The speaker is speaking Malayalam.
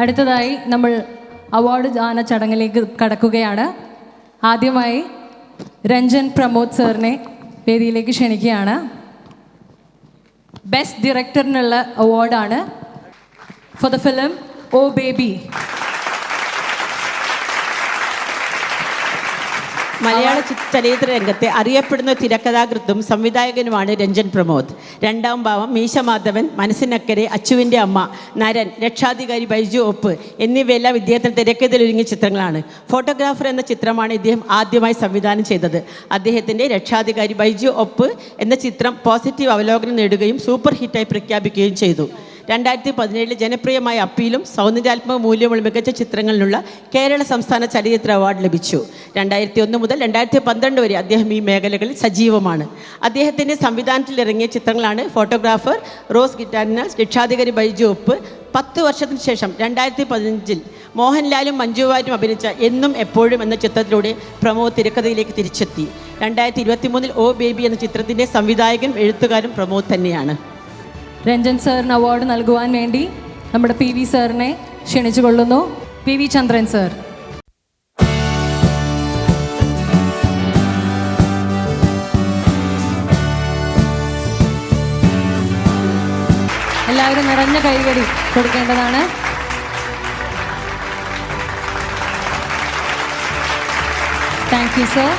അടുത്തതായി നമ്മൾ അവാർഡ് ദാന ചടങ്ങിലേക്ക് കടക്കുകയാണ്. ആദ്യമായി രഞ്ജൻ പ്രമോദ് സാറിനെ വേദിയിലേക്ക് ക്ഷണിക്കുകയാണ്. ബെസ്റ്റ് ഡയറക്ടറിനുള്ള അവാർഡാണ് for the film O baby. മലയാള ചലച്ചിത്ര രംഗത്തെ അറിയപ്പെടുന്ന തിരക്കഥാകൃത്തും സംവിധായകനുമാണ് രഞ്ജൻ പ്രമോദ്. രണ്ടാം ഭാവം, മീശ മാധവൻ, മനസ്സിനക്കരെ, അച്ചുവിൻ്റെ അമ്മ, നരൻ, രക്ഷാധികാരി ബൈജു ഒപ്പ് എന്നിവയെല്ലാം ഇദ്ദേഹത്തിന് തിരക്കഥയിലൊരുങ്ങിയ ചിത്രങ്ങളാണ്. ഫോട്ടോഗ്രാഫർ എന്ന ചിത്രമാണ് ഇദ്ദേഹം ആദ്യമായി സംവിധാനം ചെയ്തത്. അദ്ദേഹത്തിൻ്റെ രക്ഷാധികാരി ബൈജു ഒപ്പ് എന്ന ചിത്രം പോസിറ്റീവ് അവലോകനം നേടുകയും സൂപ്പർ ഹിറ്റായി പ്രഖ്യാപിക്കുകയും ചെയ്തു. 2017 ജനപ്രിയമായ അപ്പീലും സൗന്ദര്യാത്മക മൂല്യമുള്ള മികച്ച ചിത്രങ്ങളിലുള്ള കേരള സംസ്ഥാന ചലച്ചിത്ര അവാർഡ് ലഭിച്ചു. 2001 മുതൽ 2012 വരെ അദ്ദേഹം ഈ മേഖലകളിൽ സജീവമാണ്. അദ്ദേഹത്തിൻ്റെ സംവിധാനത്തിൽ ഇറങ്ങിയ ചിത്രങ്ങളാണ് ഫോട്ടോഗ്രാഫർ, റോസ് ഗിറ്റാരിനാസ്, രക്ഷാധികാരി ബൈജു ഒപ്പ്. 10 വർഷത്തിന് ശേഷം 2015 മോഹൻലാലും മഞ്ജു വാര്യരും അഭിനയിച്ച എന്നും എപ്പോഴും എന്ന ചിത്രത്തിലൂടെ പ്രമോദ് തിരക്കഥയിലേക്ക് തിരിച്ചെത്തി. 2023 ഓ ബേബി എന്ന ചിത്രത്തിൻ്റെ സംവിധായകനും എഴുത്തുകാരും പ്രമോദ് തന്നെയാണ്. രഞ്ജൻ സാറിന് അവാർഡ് നൽകുവാൻ വേണ്ടി നമ്മുടെ PV സാറിനെ ക്ഷണിച്ചുകൊള്ളുന്നു. PV ചന്ദ്രൻ സാർ. എല്ലാവരും നിറഞ്ഞ കൈയടി കൊടുക്കേണ്ടതാണ്. Thank you sir.